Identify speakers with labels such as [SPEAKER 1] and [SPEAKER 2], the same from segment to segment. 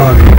[SPEAKER 1] आमीन।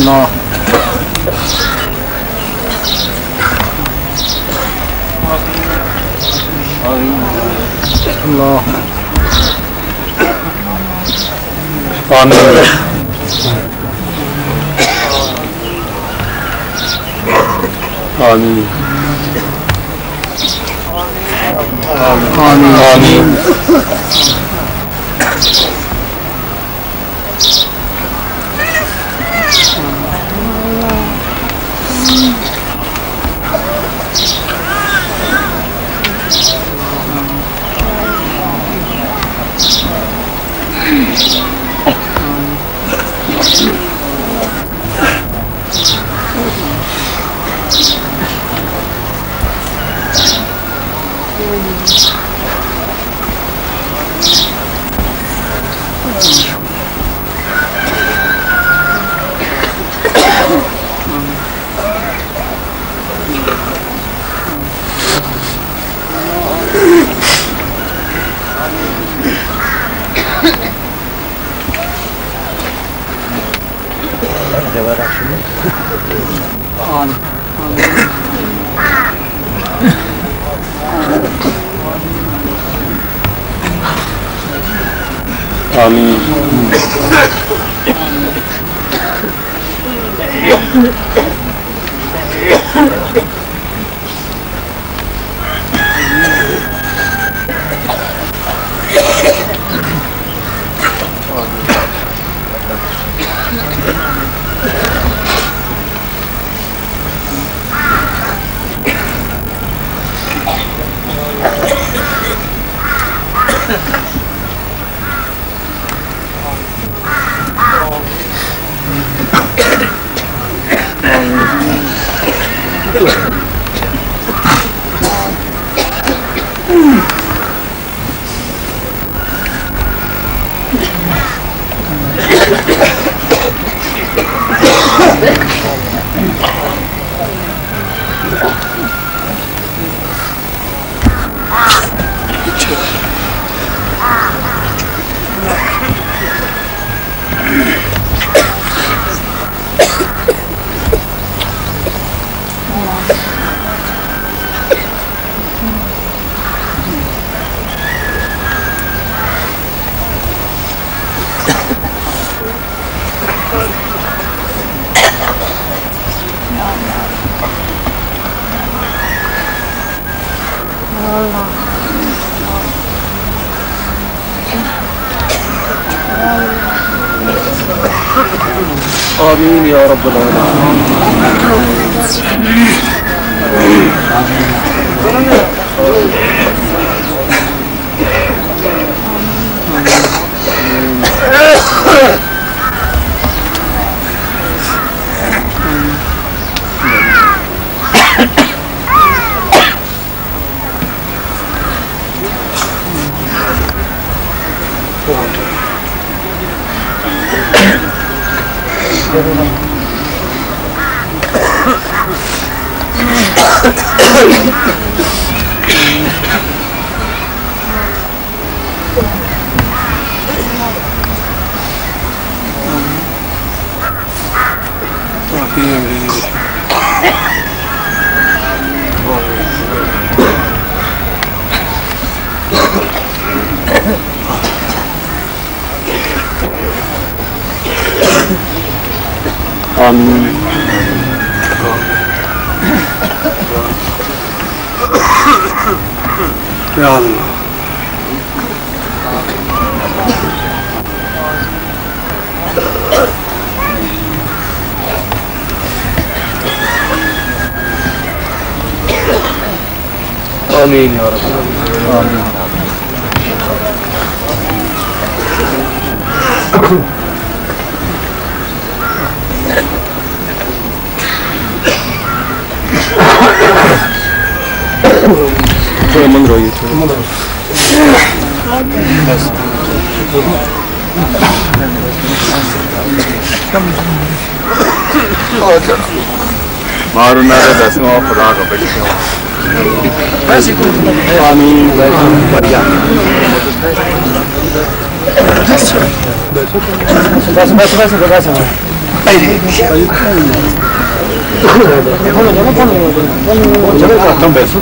[SPEAKER 2] No. Allah.
[SPEAKER 1] Amin. Amin.
[SPEAKER 2] Amin.
[SPEAKER 1] Amin. Amin. آمين يا رب العالمين. आमीन या अल्लाह आमीन या रब आमीन थोड़ा मंग रही है मारू ना दसवां खुदा का बच्चा आमीन बढ़िया बस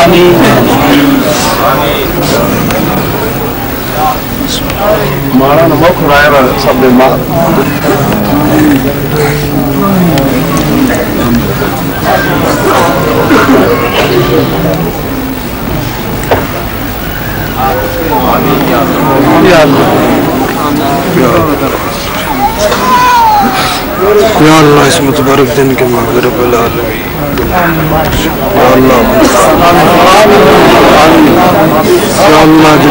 [SPEAKER 1] आमीन मारा न मुख रायरा सब मां या अल्लाह इस मुबारक दिन के मग़फ़िरत रब्बिल आलमीन या अल्लाह या अल्लाह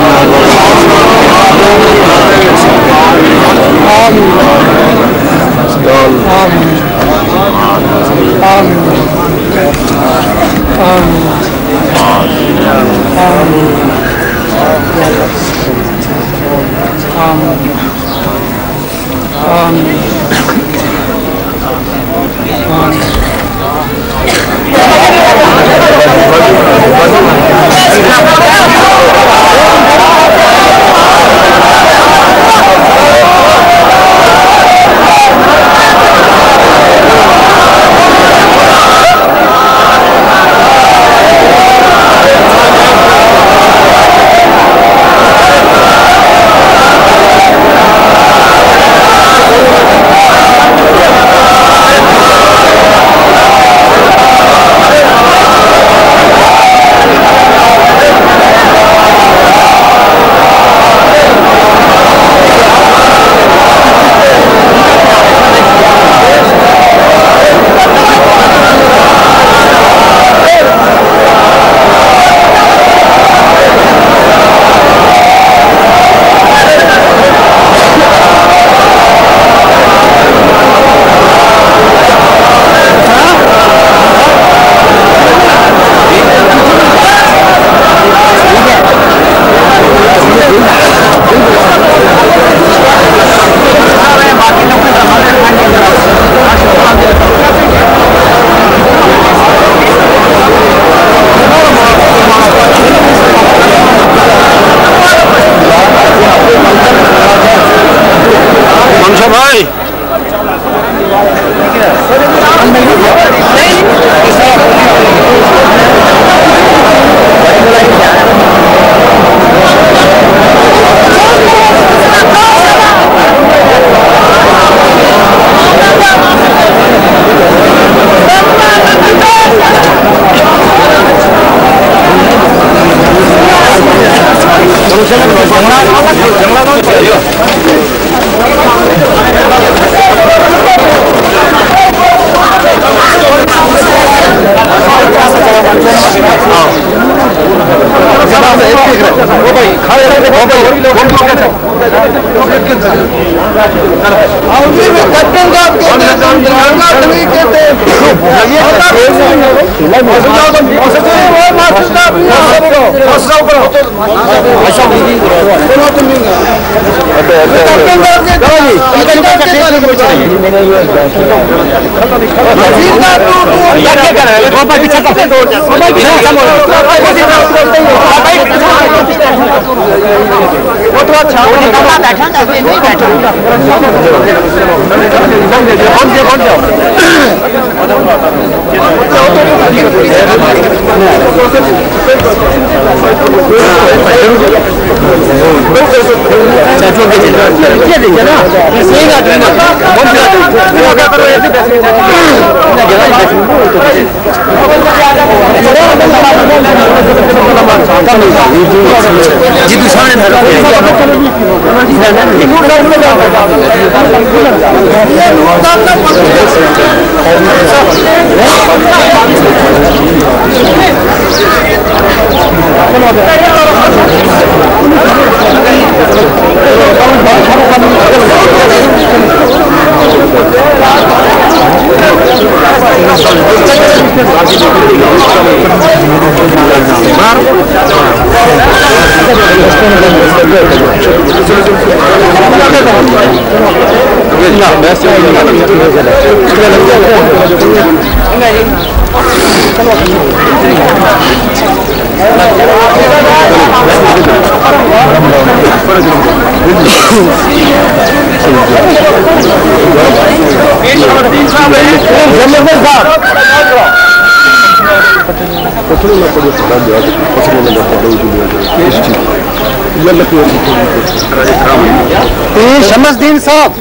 [SPEAKER 3] पीर शमसुद्दीन साहब,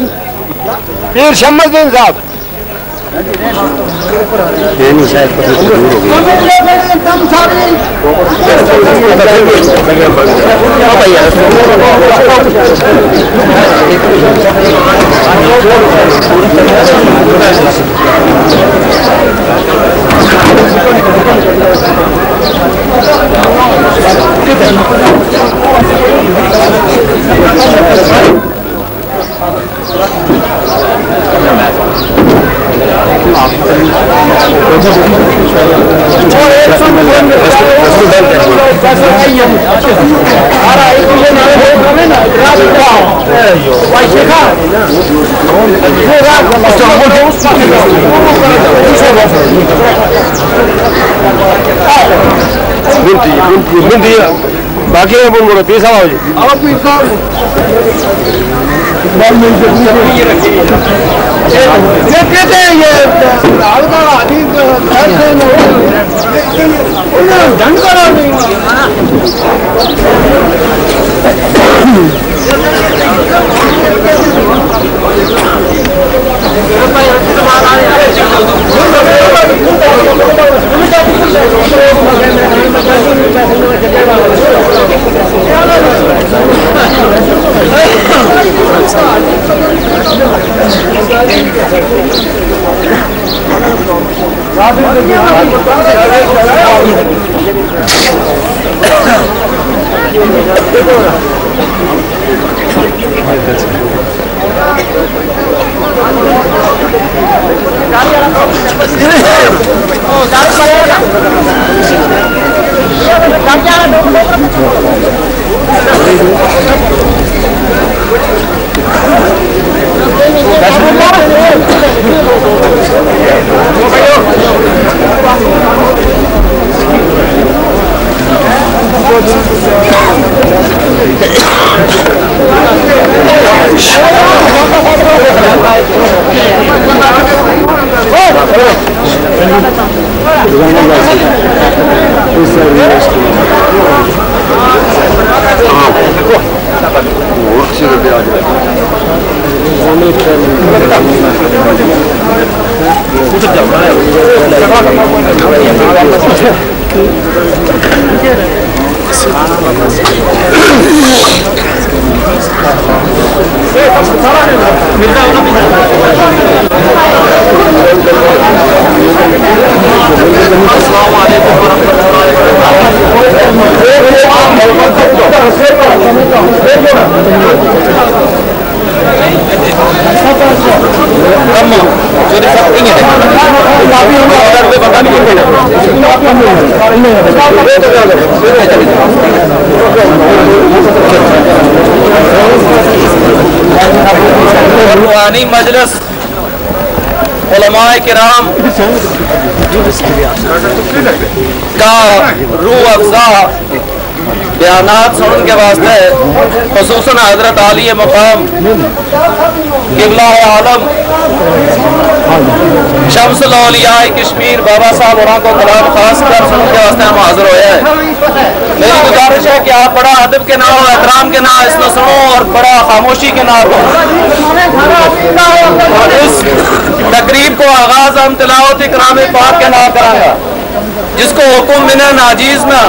[SPEAKER 3] पीर शमसुद्दीन साहब ये नहीं शायद पत्र से दूर हो बाकी में बोलो पीर साहब ये कहते हैं ये ढंग करो नहीं
[SPEAKER 4] रूहानी मजलिस उलमाए किराम का रूह अफ़ज़ा बयानात सुनने के वास्ते खुसूसन हज़रत आली मकाम क़िबला आलम शम्सुल औलिया कश्मीर बाबा साहब और को कलाम खास कर सुनने के वास्ते हम हाजिर हुए हैं। मेरी गुजारिश है कि आप बड़ा अदब के ना हो, एहतराम के ना इसमें सुनो और बड़ा खामोशी के ना हो। इस तकरीब को आगाज हम तिलावत कलाम पाक के ना करांगा, जिसको हुक्म मिना नाजीज में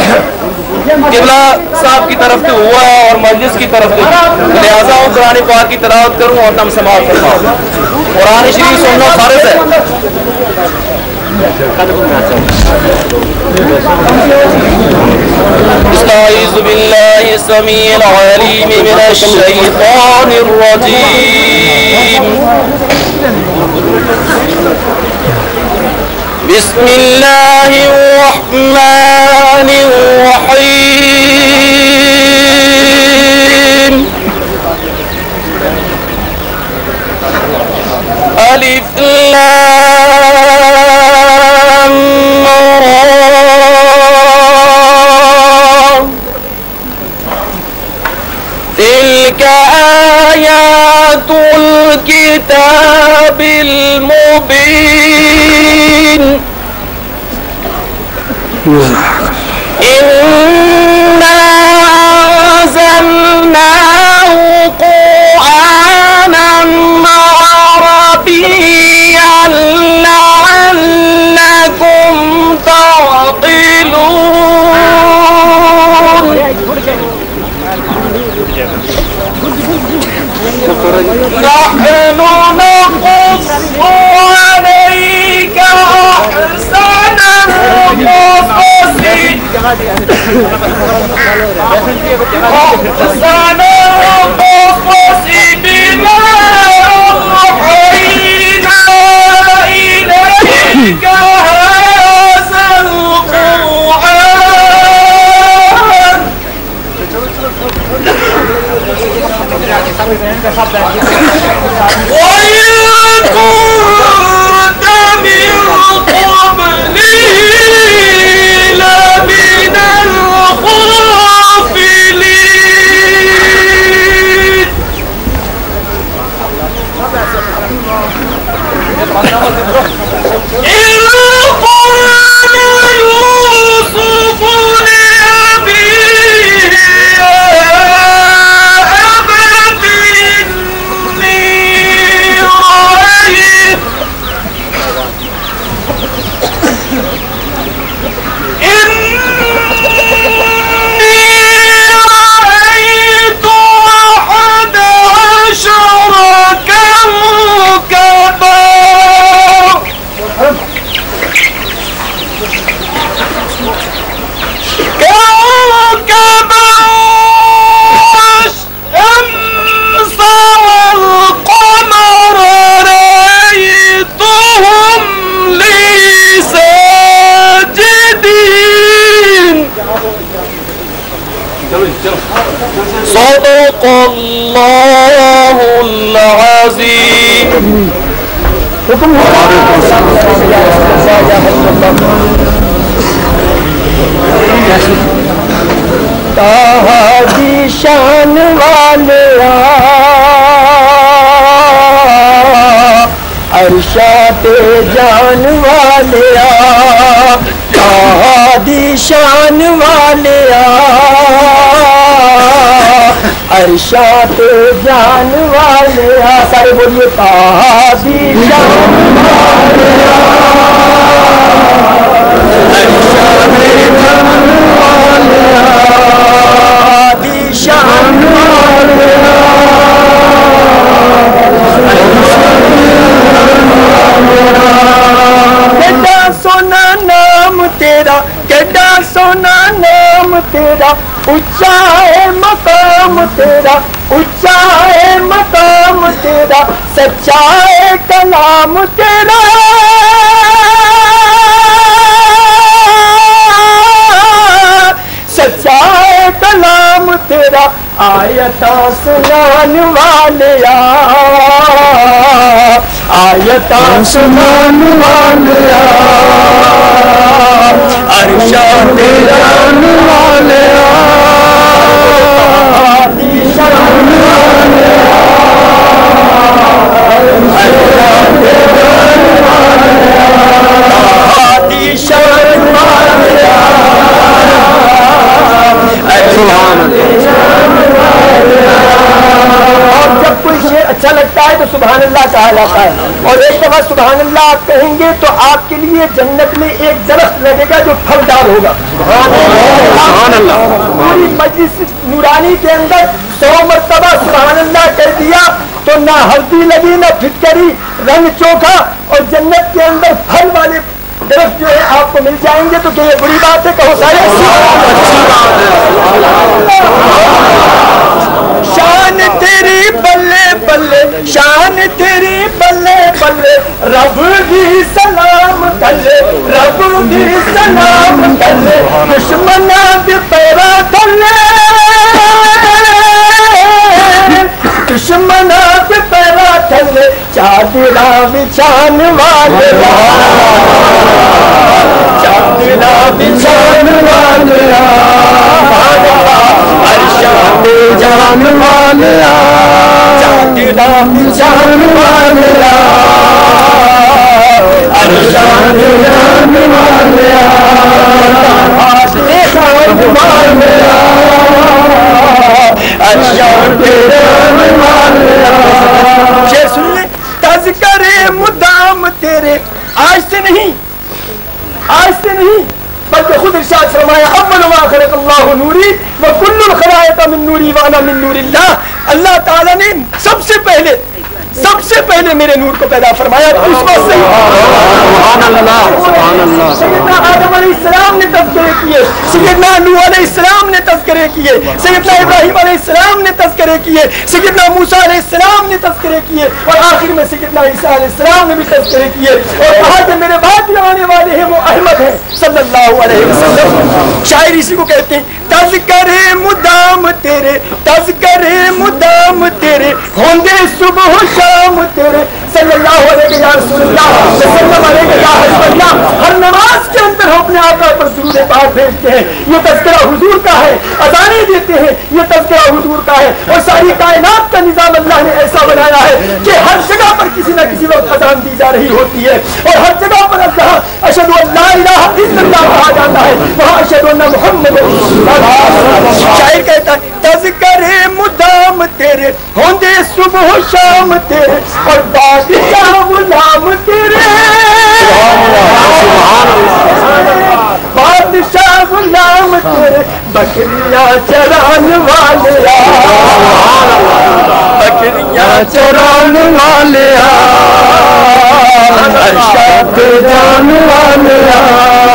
[SPEAKER 4] क़िबला साहब की तरफ से हुआ है और मजलिस की तरफ से, लिहाजा हूँ कुरान पाक की तिलावत करूँ और तम समाप्त फरमाऊँ। कुरान शरीफ सुनना फर्ज है। अस्तग़ीज़ु बिल्लाहि समीइल अलीम मिनश शैतानिर रजीम। बिस्मिल्लाहिर रहमानिर रहीम। अलिफ लाम रा। तिल्का आयातुल किताबिल मुबीन। इन्ना अंज़लनाहु क़ुरआनन अरबिय्यन लअल्लकुम ताक़िलून। नहनु नक़ुस्सु अलैका अहसनल क़सस बिमा अवहयना इलैका हाज़ल क़ुरआन। सदक़ल्लाहुल अज़ीम। ताहा दी शान वाले अर्शा पे जान वाले ताहा दी शान वाले अर्शा पे जान वाले सारे बोलिए ताहा दी शान वाले अर्शा पे जान वाले दी शान वाले केड़ा सोना नाम तेरा, केड़ा सोना नाम तेरा, ऊंचा है मकाम तेरा, ऊंचा है मकाम तेरा, सच्चा है कलाम तेरा।
[SPEAKER 3] आयता सुनान वाले आयता सुनान वाले अरशाद जान वाले और जब कोई शेर अच्छा लगता है तो सुभान अल्लाह कहा जाता है। और एक दफा सुभान अल्लाह आप कहेंगे तो आपके लिए जन्नत में एक दरख्त लगेगा जो फलदार होगा। सुभान अल्लाह। पूरी मजलिस नूरानी के अंदर 100 मरतबा सुभान अल्लाह कर दिया तो ना हल्दी लगी ना फिटकरी, रंग चोखा, और जन्नत के अंदर फल वाले दरख्त जो है आपको मिल जाएंगे। तो क्या ये बुरी बात है? कहो सारे अच्छी बात है। शान तेरी बल्ले बल्ले, शान तेरी बल्ले बल्ले, रब भी सलाम कर ले, रब भी सलाम कर ले, दुश्मना भी पैरा कर ले, दुश्मना भी पैरा कर ले, चादरा बिछान वाले, चादरा बिछान वाले, अरशाद जान वाले, चादरा बिछान वाले, अरशाद जान वाले, अरशाद जान वाले। शेर सुन ले। तज़किरे मुदाम तेरे, आज से नहीं, आज से नहीं, बल्कि खुद इरशाद फरमाया अव्वल मा खलक़ल्लाहु नूरी व कुल्लुल खलाइक़ मिन नूरी व अना मिन नूरिल्लाह। अल्लाह ताला ने सबसे पहले मेरे नूर को पैदा फरमाया। उस वक्त से सैयदना आदम अलैहिस्सलाम ने तज़किरे किए, सैयदना नूह अलैहिस्सलाम ने तज़किरे किए, सैयदना इब्राहीम अलैहिस्सलाम ने तज़किरे किए, सैयदना मूसा अलैहिस्सलाम ने तज़किरे किए, और आखिर में सैयदना ईसा अलैहिस्सलाम ने भी तज़किरे किए। और कहा कि मेरे बाद जो आने वाले हैं वो अहमद हैं सल्लल्लाहु अलैहि वसल्लम। शायर इसी को कहते हैं, तज़किरे मुदाम तेरे, तज़किरे मुदाम तेरे, होंगे सुबह शाम तेरे, सल्लल्लाहु अलैहि वसल्लम, हर नमाज के अंदर हम अपने आका पर दुरूद पाक भेजते हैं। ये तज़किरा हुजूर का है, अज़ानें देते हैं, ये तज़किरा हुजूर का है। और सारी कायनात का निज़ाम अल्लाह ने ऐसा बनाया है कि हर जगह पर किसी न किसी वक्त अज़ान दी जा रही होती है, और हर जगह पर अल्लाह अशहदु अल्ला इलाहा इल्लल्लाह कहा जाता है, वहाँ अशहदु अन्ना मुहम्मद रसूलुल्लाह। शायर कहता है, तज़किरे मुदाम तेरे, होंगे सुबह शाम तेरे, और बादशाह गुलाम तेरे, बादशाह गुलाम तेरे, बकरियां चरान वाले, बकरियां चरान वाले, अरशाद जान वाले,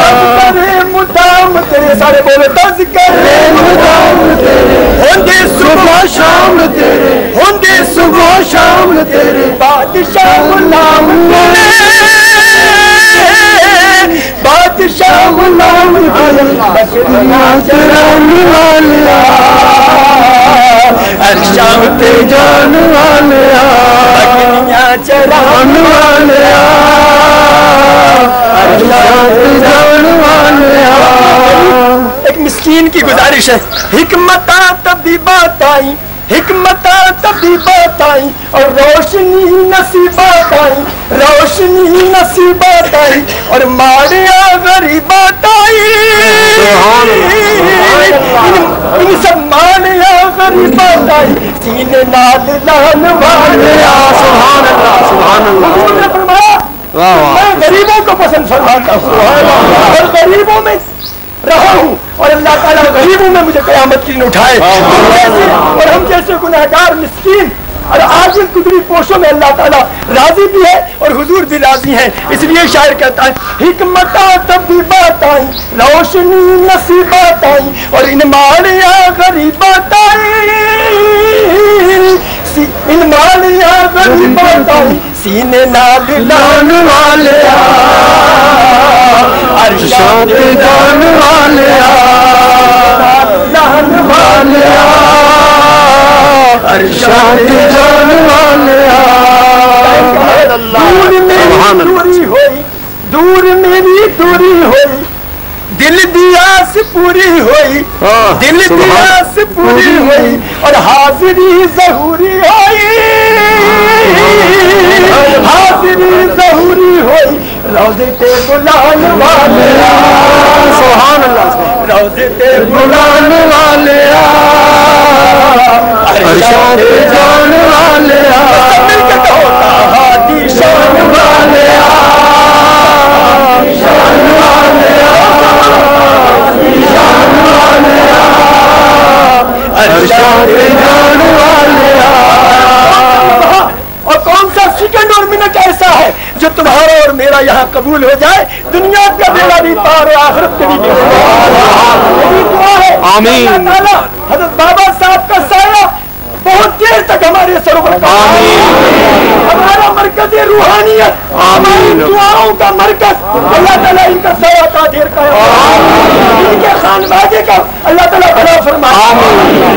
[SPEAKER 3] तज़किरे मुदाम तेरे, सारे बोले तज़किरे मुदाम तेरे, होंगे सुबह शाम तेरे, होंगे सुबह शाम तेरे, बादशाह गुलाम तेरे, बादशाह गुलाम तेरे, बकरियां चरान वाले, अरशाद जान वाले, बकरियां चरान वाले, अरशाद जान वाले। एक मिस्कीन की गुजारिश है, हिकमता तभी बात आई, हिकमता तभी बात आई, और रोशनी नसीबात आई, रोशनी नसीबात आई, और मारिया गरीबात आई, इन सब मारिया गरीबात आई, सीने नाल लान वाले। सुभान अल्लाह, सुभान अल्लाह। मैं गरीबों को पसंद फरमाता हूँ और गरीबों में रहा हूँ, और अल्लाह ताला गरीबों में मुझे क़यामत की दिन उठाए। और हम जैसे गुनहगार मिस्कीन और आजिज़ कुदरी पोशों में अल्लाह ताला राजी भी है और हुजूर भी राजी है। इसलिए शायर कहता है, हिकमता तभी बात आई, रोशनी नसीबात आई, और इन मालिया गरीबात आई, इन मालिया गरीबात आई, सीने नाल लान वाले, अरशाद जान वाले, लान वाले, अरशाद जान वाले दूर मेरी दूरी होई, दूर मेरी दूरी होई, दिल दियास पूरी होई, दिल दियास पूरी होई और हाजिरी ज़रूरी होई, हाजिरी ज़रूरी होई रोज़े ते बुलाने वाले सुभान अल्लाह, रोज़े ते बुलाने वाले अरशाद जान वाले मिलके कहो हादी शान वाले शान वाले अरशाद जान वाले। और कौन सा सेकंड और मिनट ऐसा है जो तुम्हारा और मेरा यहाँ कबूल हो जाए, दुनिया का बेड़ा भी पार और आखिरत के भी दुआ है। आमीन। हज़रत बाबा साहब का साया बहुत देर तक हमारे सरों पर, हमारा मरकज रूहानियत, हमारी दुआओं का मरकज, अल्लाह ताला इनका साया का देर का, इनके खानवादे का अल्लाह ताला भला फरमाए,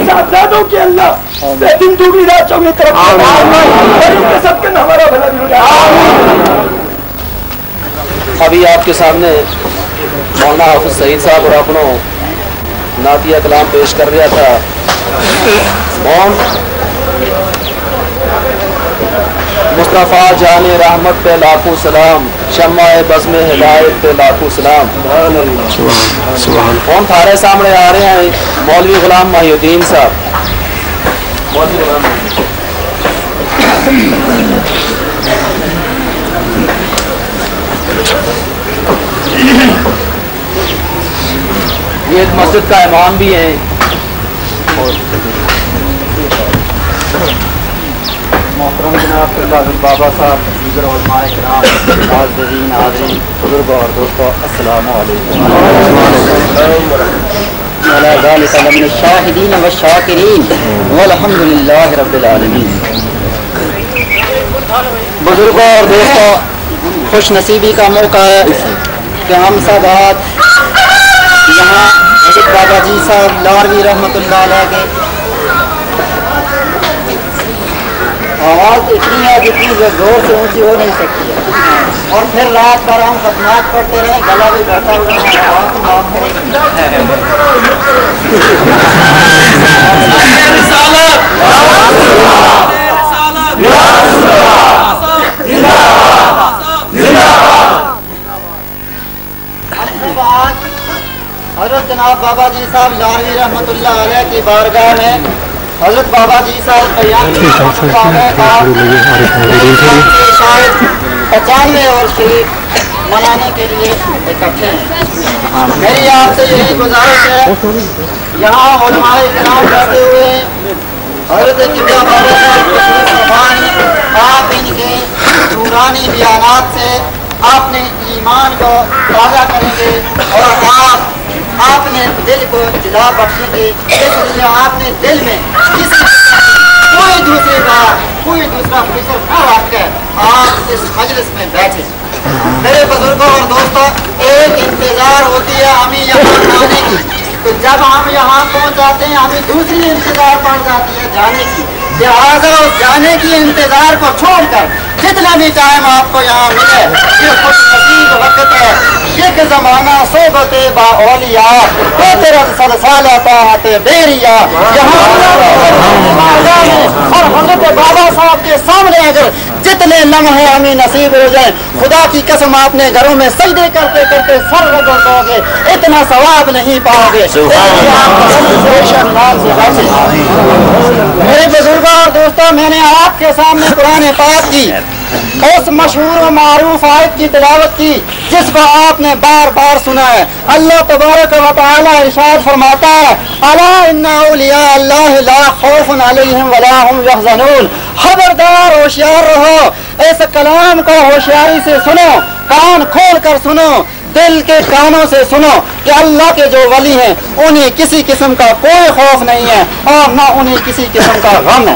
[SPEAKER 3] साहबजादों के अल्लाह दिन दूरी रात चौबीस तरफ इनके सबके हमारा भला भी हो जाए।
[SPEAKER 4] अभी आपके सामने मौलाना हाफिज सईद साहब और अपनों नातिया कलाम पेश कर रहा था। मुस्तफ़ा जाने रहमत पे लाखों सलाम, शम्माए बज़्म हिदायत पे लाखों सलाम। कौन थारे सामने आ रहे हैं? मौलवी गुलाम माहिउद्दीन साहब। मौलवी गुलाम ये मस्जिद का इमाम भी है। मोहतरम जनाब बाबा साहब, दीगर उलमाए किराम, हाज़रीन हाज़रीन, बुजुर्ग और दोस्तों, अस्सलामु अलैकुम। शाहिदीन व शाकिरीन वल्हम्दुलिल्लाहि रब्बिल आलमीन। बुजुर्गों और दोस्तों, खुश नसीबी का मौका है कि हम सब आज यहाँ बाबा जी साहब लारवी रहमतुल्लाह अलैह के आवाज़ इतनी है जितनी जोर से ऊंची हो नहीं सकती है, और फिर रात भर हम खतनात पढ़ते रहे, गला भी बैठा हुआ है। हज़रत जनाब बाबा जी साहब लारवी रहमतुल्लाह अलैह की बारगाह में हज़रत बाबा जी साहब बयान शायद 95 और शरीफ मनाने के लिए इकट्ठे हैं। मेरी आपसे यही गुजारिश है, यहाँ उलमाए किराम बैठे हुए हैं, हज़रत किबला बाबा साहब आप इनके नूरानी बयानात से आपने ईमान को ताज़ा करेंगे और आपने दिल को जिला बख्शेंगे। इसलिए आपने दिल में किसी कोई दूसरी बात, कोई दूसरा फिक्र न रखकर आप इस मजलिस में बैठे। मेरे बुजुर्गों और दोस्तों, एक इंतजार होती है हमें यहाँ आने की, तो जब हम यहाँ पहुँच जाते हैं हमें दूसरी इंतजार पड़ जाती है जाने की। लिहाजा उस जाने की इंतजार को छोड़कर जितना भी टाइम आपको यहाँ मिले, ये खुश नसीब वक्त है, ये जमाना सोबत बाओलिया तो तेरा सलसालता बेरिया। यहाँ और हज़रत बाबा साहब के सामने अगर जितने लम्हे हमें नसीब हो जाए, खुदा की कसम आपने घरों में सजदे करते करते सर रगड़ दोगे, इतना सवाब नहीं पाओगे। मेरे बुजुर्गों और दोस्तों, मैंने आपके सामने कुरान पाक की उस मशहूर व मारूफ आयत की तिलावत की जिसको आपने बार बार सुना है। अल्लाह तबारक व तआला इरशाद फरमाता है, अला इन्ना औलिया अल्लाह ला खौफुन अलैहिम वला हुम यहज़नून। खबरदार, होशियार रहो, इस कलाम को होशियारी से सुनो, कान खोल कर सुनो, दिल के कानों से सुनो कि अल्लाह के जो वली हैं उन्हें किसी किस्म का कोई खौफ नहीं है और न उन्हें किसी किस्म का गम है।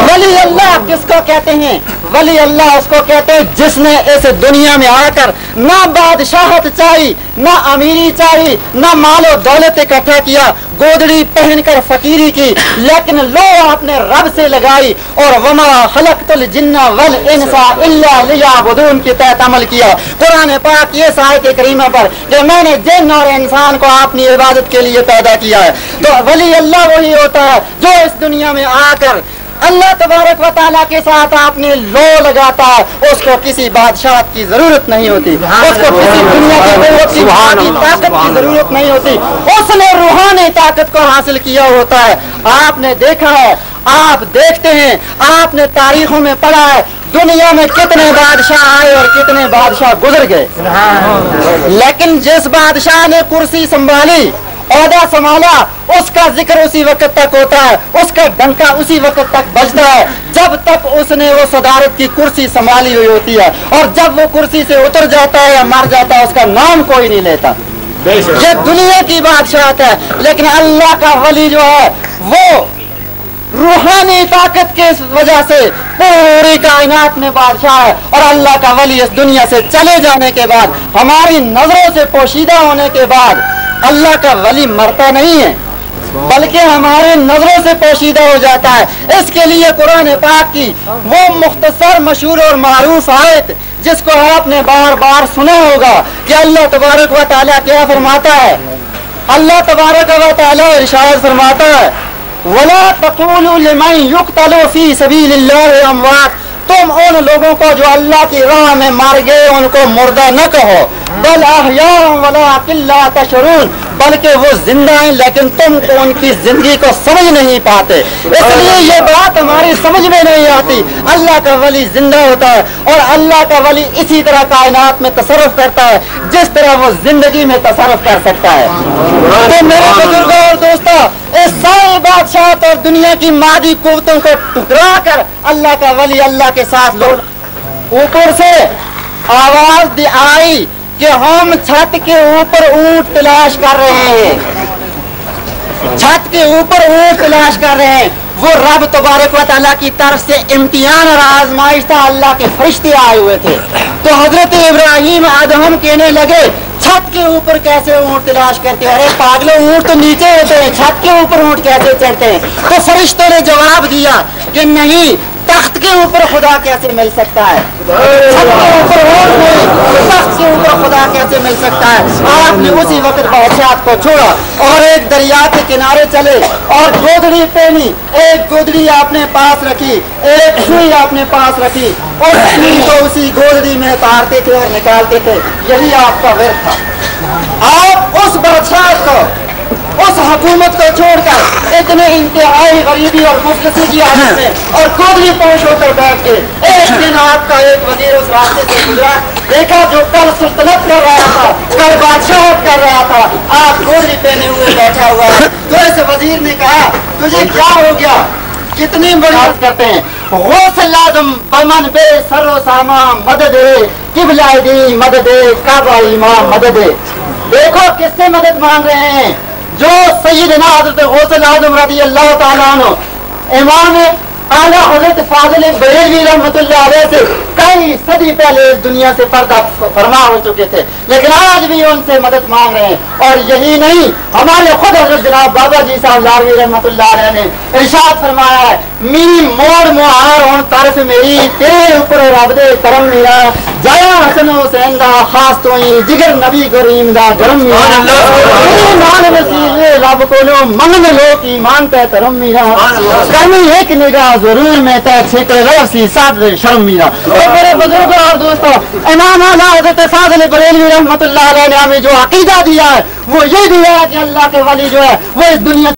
[SPEAKER 4] वली अल्लाह किसको कहते हैं? वली अल्लाह उसको कहते हैं जिसने इस दुनिया में आकर ना बादशाहत चाहिए, ना अमीरी चाहिए, ना मालो दौलत इकट्ठा किया,
[SPEAKER 5] गोदड़ी पहनकर फकीरी की, लेकिन लो आपने रब से लगाई और वमा खलक़तुल जिन्ना वल इंसा इल्ला लियअबुदून के तहत अमल किया। कुरान पाक ये आयत करीमा पर कि मैंने जिन और इंसान को अपनी इबादत के लिए पैदा किया है। तो वली अल्लाह वही होता है जो इस दुनिया में आकर अल्लाह तबारक व तआला के साथ आपने लो लगाता है, उसको किसी बादशाह की जरूरत नहीं होती, उसको किसी दुनिया की ताकत की जरूरत नहीं होती, उसने रूहानी ताकत को हासिल किया होता है। आपने देखा है, आप देखते हैं, आपने तारीखों में पढ़ा है दुनिया में कितने बादशाह आए और कितने बादशाह गुजर गए, लेकिन जिस बादशाह ने कुर्सी संभाली, औहदा संभाला, उसका जिक्र उसी वक्त तक होता है, उसका डंका उसी वक्त तक बजता है जब तक उसने वो सदारत की कुर्सी संभाली हुई होती है, और जब वो कुर्सी से उतर जाता है या मर जाता है उसका नाम कोई नहीं लेता। ये दुनिया की बादशाहत है, लेकिन अल्लाह का वली जो है वो रूहानी ताकत के वजह से पूरी कायनात में बादशाह है। और अल्लाह का वली इस दुनिया से चले जाने के बाद, हमारी नजरों से पोशीदा होने के बाद, अल्लाह का वली मरता नहीं है बल्कि हमारे नजरों से पोशीदा हो जाता है। इसके लिए कुरान पाक की वो मुख्तसर मशहूर और मारूफ आयत जिसको आपने बार बार सुना होगा कि अल्लाह तबारक व तआला क्या फरमाता है। अल्लाह तबारक व तआला इरशाद फरमाता है, वला तक़ूलू लिमन युक़तलू फी सबीलिल्लाहि अमवात, तुम उन लोगों को जो अल्लाह की राह में मर गए उनको मुर्दा न कहो, बल अहयाउन वलाकिन ला तशऊरून, बल्कि वो जिंदा हैं लेकिन तुम उनकी जिंदगी को समझ नहीं पाते, इसलिए ये बात हमारी समझ में नहीं आती। अल्लाह का वली जिंदा होता है और अल्लाह का वली इसी तरह कायनात में तसर्रुफ करता है जिस तरह वो जिंदगी में तसर्रुफ कर सकता है। तो मेरे बुजुर्गों और दोस्तों, इस सारी बादशाह और दुनिया की मादी कुव्वतों को टुकरा कर अल्लाह का वली अल्लाह के साथ लोग ऊपर से आवाज आई कि हम छत के ऊपर ऊंट तलाश कर रहे हैं, छत के ऊपर ऊंट तलाश कर रहे हैं। वो रब तबारक व तआला की तरफ से इम्तिहान और आजमाइश था, अल्लाह के फरिश्ते आए हुए थे। तो हजरत इब्राहिम आदम कहने लगे छत के ऊपर कैसे ऊंट तलाश करते हैं? अरे पागलों, ऊंट तो नीचे होते हैं, छत के ऊपर ऊंट कैसे चढ़ते हैं? तो फरिश्तों ने जवाब दिया कि नहीं, तख्त के ऊपर खुदा कैसे मिल सकता है, छत के ऊपर ऊंट नहीं, तख्त के ऊपर खुदा कैसे मिल सकता है? आपने उसी वक्त बादशाह को छोड़ा और एक दरिया के किनारे चले और गोदड़ी पहनी, एक गोदड़ी आपने पास रखी, एक सुई आपने पास रखी, और सुई को उसी गोदड़ी में उतारते थे और निकालते थे। यही आपका वर्क था। आप उस बादशाह को, उस हुकूमत को छोड़कर इतने इंतहाई गरीबी और मुफ्लिसी की हालत में और गोदड़ी पोश होकर बैठ के, एक दिन आपका एक वजीर उस रास्ते से गुजरा, देखा जो कल सुल्तनत कर रहा था, कल बादशाह कर रहा था, आप गोदड़ी पहने हुए बैठा हुआ है। तो इस वजीर ने कहा, तुझे क्या हो गया, कितनी बड़ी बात करते हैं? गौसल आज़म बमन बे सरो सामा मदद किबला दी मदद काबा इमाम मदद। देखो किससे मदद मांग रहे हैं? जो सैयदना हज़रत गौसल आज़म रज़ी अल्लाह तआला अन्हु, इमाम आला हज़रत फाज़िल बरेलवी रहमतुल्लाह अलैह से कई सदी पहले इस दुनिया से पर्दा फरमा हो चुके थे, लेकिन आज भी उनसे मदद मांग रहे हैं। और यही नहीं, हमारे खुद हज़रत जनाब बाबा जी साहब लारवी रहमतुल्लाह अलैह ने इरशाद फरमाया है, मी मोड़ मुहार उन तरफ मेरी तेरे ऊपर रब दे करम मेरा, जाया हसन हुसैन दा खास तो ही जिगर नबी करीम दा गरम मेरा, मान वसीले रब कोलो मन में लोग ईमान पे तरम मेरा, करनी एक निगाह जरूर में तय छिक रसी साथ शर्म मेरा। तो मेरे बुजुर्गों और दोस्तों, इमाम आला हज़रत फाज़िल बरेलवी रहमतुल्लाह अलैह ने हमें जो अकीदा दिया है वो ये दिया है कि अल्लाह के वली जो है वो इस दुनिया